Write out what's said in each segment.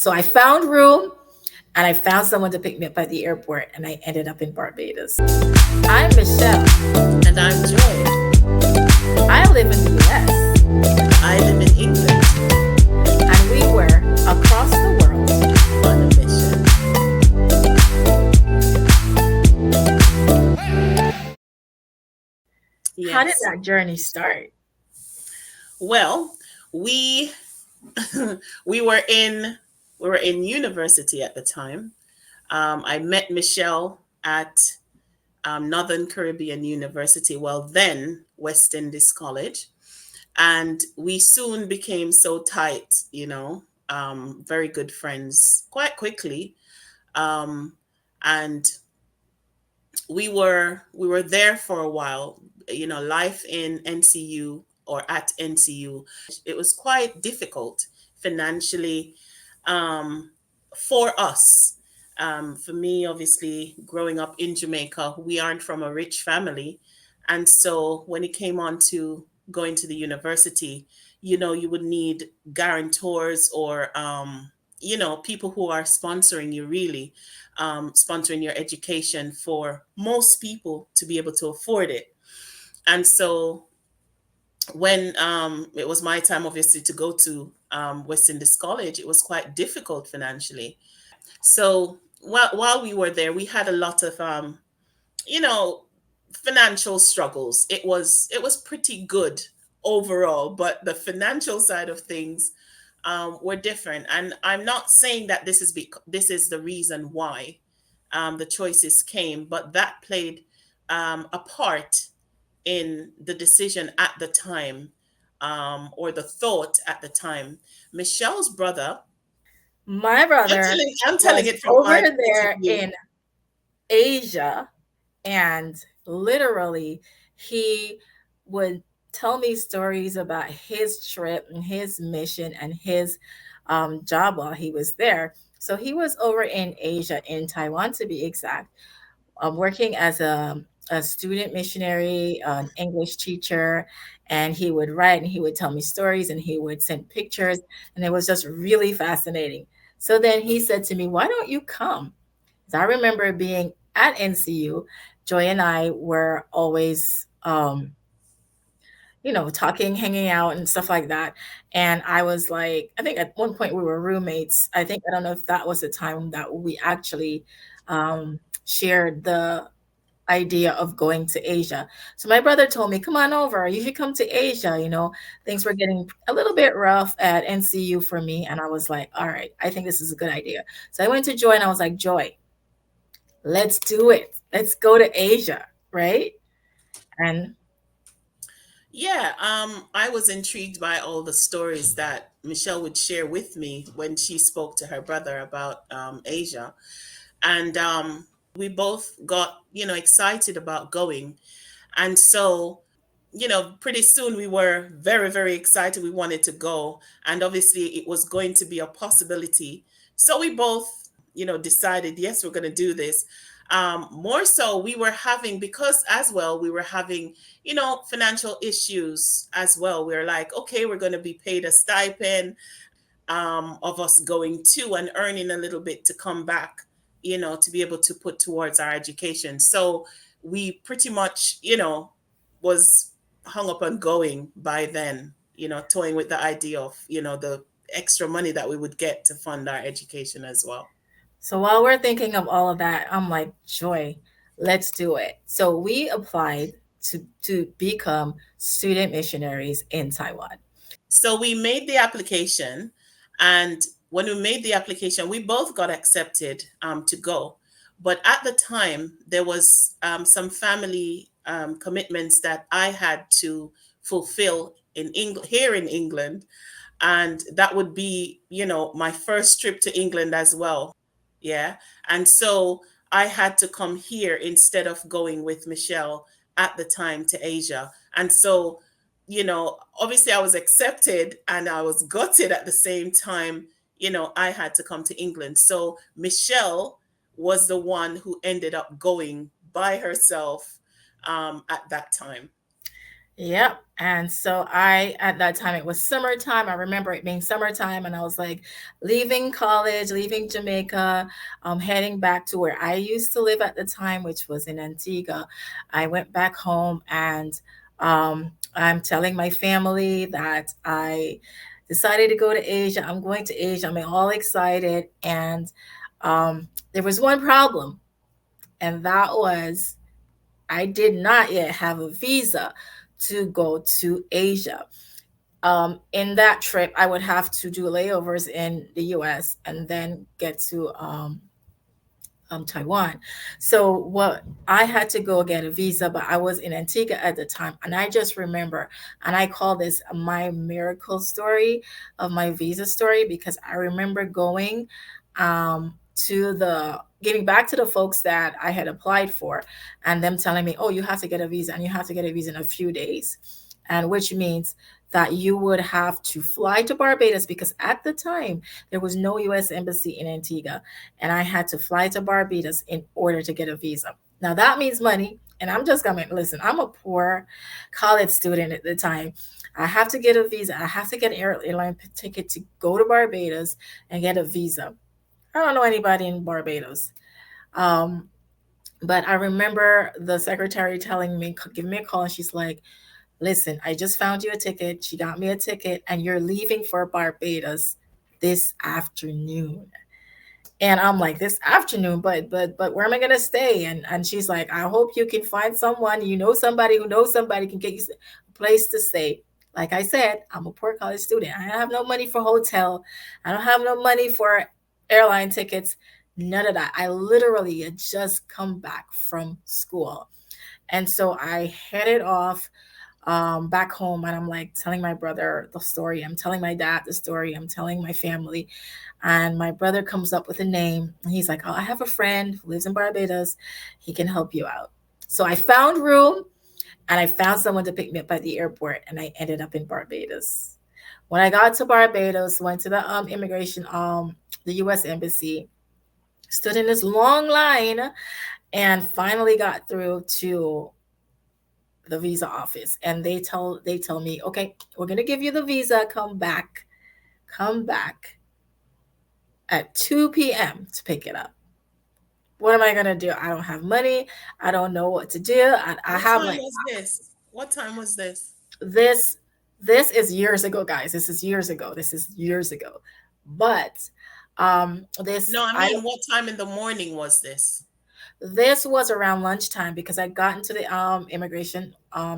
So I found room and I found someone to pick me up at the airport, and I ended up in Barbados. I'm Michelle. And I'm Joy. I live in the US, And I live in England and we were across the world. on a mission. How did Yes. that journey start? Well, we we were in university at the time. I met Michelle at Northern Caribbean University, well then West Indies College, and we soon became so tight, very good friends quite quickly. Um, and we were there for a while. Life in NCU or at NCU, it was quite difficult financially, um, for us. For me, obviously, growing up in Jamaica, we aren't from a rich family, and so when it came on to going to the university, you would need guarantors or people who are sponsoring you, really sponsoring your education for most people to be able to afford it. And so when it was my time, obviously, to go to West Indies College, it was quite difficult financially. So while we were there, we had a lot of you know financial struggles. It was pretty good overall, but the financial side of things were different. And I'm not saying that this is the reason why the choices came, but that played a part in the decision at the time, or the thought at the time. Michelle's brother, My brother I'm telling was it from over my point of there view. in Asia, and literally he would tell me stories about his trip and his mission and his job while he was there. So he was over in Asia, in Taiwan to be exact, working as a student missionary, an English teacher, and he would write and he would tell me stories and he would send pictures, and it was just really fascinating. So then he said to me, "Why don't you come?" 'Cause I remember being at NCU. Joy and I were always, talking, hanging out, and stuff like that. And I was like, I think at one point we were roommates. I don't know if that was the time that we actually shared the idea of going to Asia. So my brother told me, "Come on over. You should come to Asia." Things were getting a little bit rough at NCU for me. And I was like, all right, I think this is a good idea. So I went to Joy and I was like, "Joy, let's do it. Let's go to Asia." Right. And Yeah, I was intrigued by all the stories that Michelle would share with me when she spoke to her brother about Asia. And we both got, excited about going. And so, pretty soon we were very, very excited. We wanted to go. And obviously, it was going to be a possibility. So we both, decided, yes, we're going to do this. More so, we were having, because as well, we were having, financial issues as well. We are like, okay, we're going to be paid a stipend of us going to and earning a little bit to come back, to be able to put towards our education. So we pretty much, was hung up on going by then, toying with the idea of, the extra money that we would get to fund our education as well. so while we're thinking of all of that, I'm like, "Joy, let's do it." So we applied to become student missionaries in Taiwan. So we made the application, and when we made the application, we both got accepted to go. But at the time, there was some family commitments that I had to fulfill in England, here in England, and that would be, my first trip to England as well. Yeah, and so I had to come here instead of going with Michelle at the time to Asia. And so, obviously I was accepted and I was gutted at the same time. I had to come to England. So Michelle was the one who ended up going by herself at that time. Yep. And so I, at that time, it was summertime. I remember it being summertime, and I was like leaving college, leaving Jamaica, heading back to where I used to live at the time, which was in Antigua. I went back home, and I'm telling my family that I decided to go to Asia. I'm going to Asia. I'm all excited. And there was one problem, and that was I did not yet have a visa to go to Asia. In that trip, I would have to do layovers in the US and then get to Taiwan. So what I had to go get a visa, but I was in Antigua at the time, and I just remember, and I call this my miracle story of my visa story because I remember going to the getting back to the folks that I had applied for, and them telling me, "Oh, you have to get a visa, and you have to get a visa in a few days," and which means that you would have to fly to Barbados because at the time there was no U.S. embassy in Antigua, and I had to fly to Barbados in order to get a visa. Now that means money, and I'm just gonna listen. I'm a poor college student at the time. I have to get a visa. I have to get an airline ticket to go to Barbados and get a visa. I don't know anybody in Barbados. Um, but I remember the secretary telling me, give me a call, and she's like, listen, I just found you a ticket. She got me a ticket, and you're leaving for Barbados this afternoon. And I'm like, this afternoon, but where am I gonna stay? And she's like, I hope you can find someone, you know, somebody who knows somebody can get you a place to stay. Like I said, I'm a poor college student. I have no money for hotel. I don't have no money for airline tickets. None of that. I literally had just come back from school. And so I headed off back home, and I'm like telling my brother the story. I'm telling my dad the story. I'm telling my family. And my brother comes up with a name. And he's like, oh, I have a friend who lives in Barbados. He can help you out. So I found room, and I found someone to pick me up at the airport, and I ended up in Barbados. When I got to Barbados, went to the immigration, the U.S. embassy, stood in this long line, and finally got through to the visa office. And they tell me, okay, we're gonna give you the visa. Come back at 2 p.m. to pick it up. What am I gonna do? I don't have money. I don't know what to do. I What have time like was this? What time was this? this. This is years ago, guys. This is years ago. This is years ago. But this No, I I mean, what time in the morning was this? this was around lunchtime because I got into the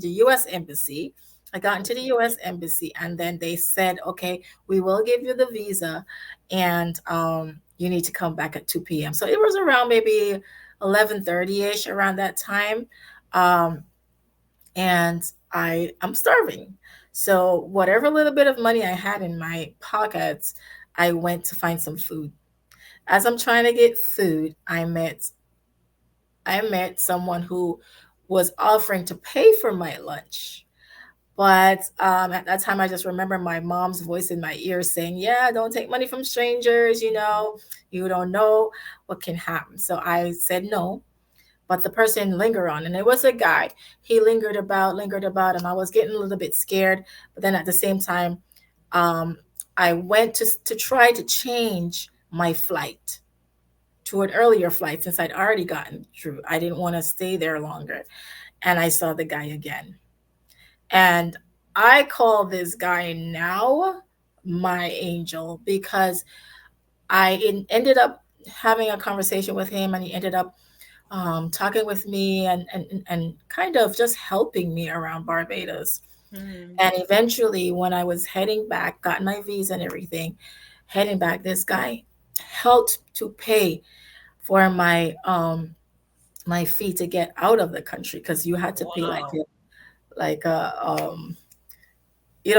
the US embassy. I got into the US embassy, and then they said, "Okay, we will give you the visa, and you need to come back at 2 p.m." So it was around maybe 11:30ish around that time. Um and I'm starving. So whatever little bit of money I had in my pockets, I went to find some food. As I'm trying to get food, I met someone who was offering to pay for my lunch. But at that time, I just remember my mom's voice in my ear saying, "Yeah, don't take money from strangers. You don't know what can happen." So I said no, but the person lingered on, and it was a guy. He lingered about, and I was getting a little bit scared. But then at the same time, um, I went to try to change my flight to an earlier flight since I'd already gotten through. I didn't want to stay there longer. And I saw the guy again. And I call this guy now my angel because ended up having a conversation with him, and he ended up talking with me and kind of just helping me around Barbados. Hmm. And eventually, when I was heading back, got my visa and everything, heading back, this guy helped to pay for my fee to get out of the country because you had to pay Wow. like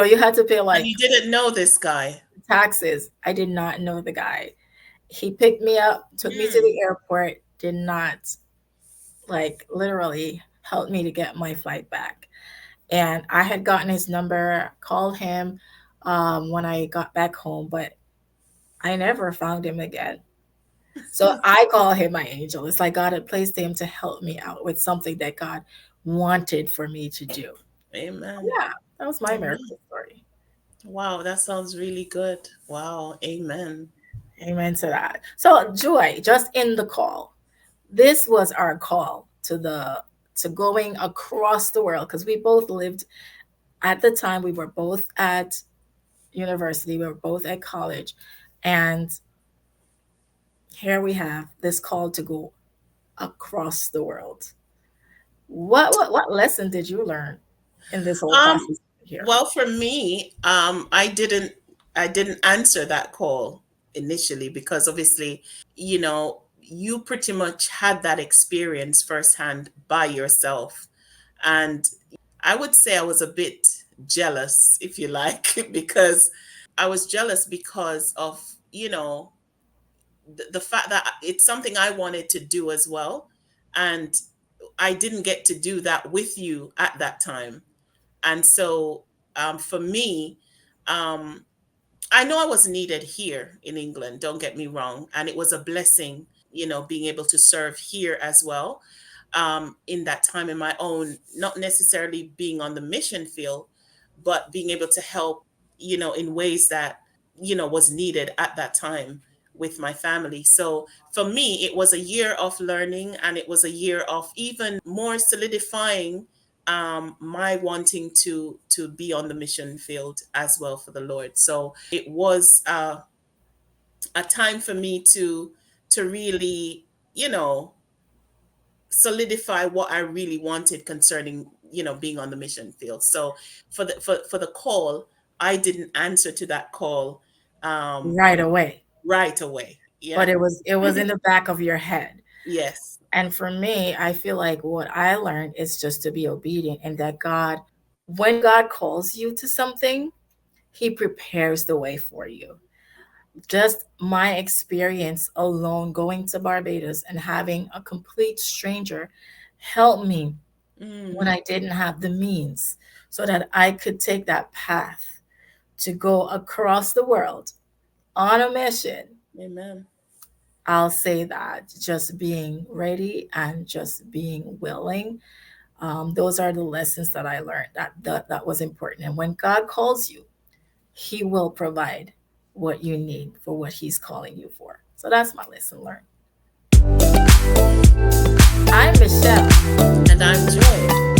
you had to pay And like you didn't know this guy. taxes. I did not know the guy. He picked me up, took me to Hmm. the airport, did not like literally help me to get my flight back. And I had gotten his number, called him when I got back home, but I never found him again. So I call him my angel. It's like God had placed him to help me out with something that God wanted for me to do. Amen. Yeah, that was my Amen. miracle story. Wow, that sounds really good. Wow. Amen. Amen to that. So, Joy, just in the call, this was our call to going across the world because we both lived at the time. We were both at university. We were both at college, and here we have this call to go across the world. What lesson did you learn in this whole Um, process here? well, for me, I didn't answer that call initially because obviously, you know, you pretty much had that experience firsthand by yourself. And I would say I was a bit jealous, if you like, because I was jealous because of, you know, the fact that it's something I wanted to do as well. And I didn't get to do that with you at that time. And so for me, um, I know I was needed here in England, don't get me wrong. And it was a blessing, you know, being able to serve here as well, in that time in my own, not necessarily being on the mission field, but being able to help, you know, in ways that, you know, was needed at that time with my family. So for me, it was a year of learning, and it was a year of even more solidifying my wanting to be on the mission field as well for the Lord. So it was a time for me to really, you know, solidify what I really wanted concerning, you know, being on the mission field. So for the call, I didn't answer to that call um Right away, right away. but Yeah. it was in the back of your head. Yes. And for me, I feel like what I learned is just to be obedient, and that God, when God calls you to something, He prepares the way for you. Just my experience alone going to Barbados and having a complete stranger help me when Mm, I didn't have the means, so that I could take that path to go across the world on a mission. amen. I'll say that just being ready and just being willing, those are the lessons that I learned, that was important. And when God calls you, He will provide what you need for what He's calling you for. So that's my lesson learned. I'm Michelle. And I'm Joy.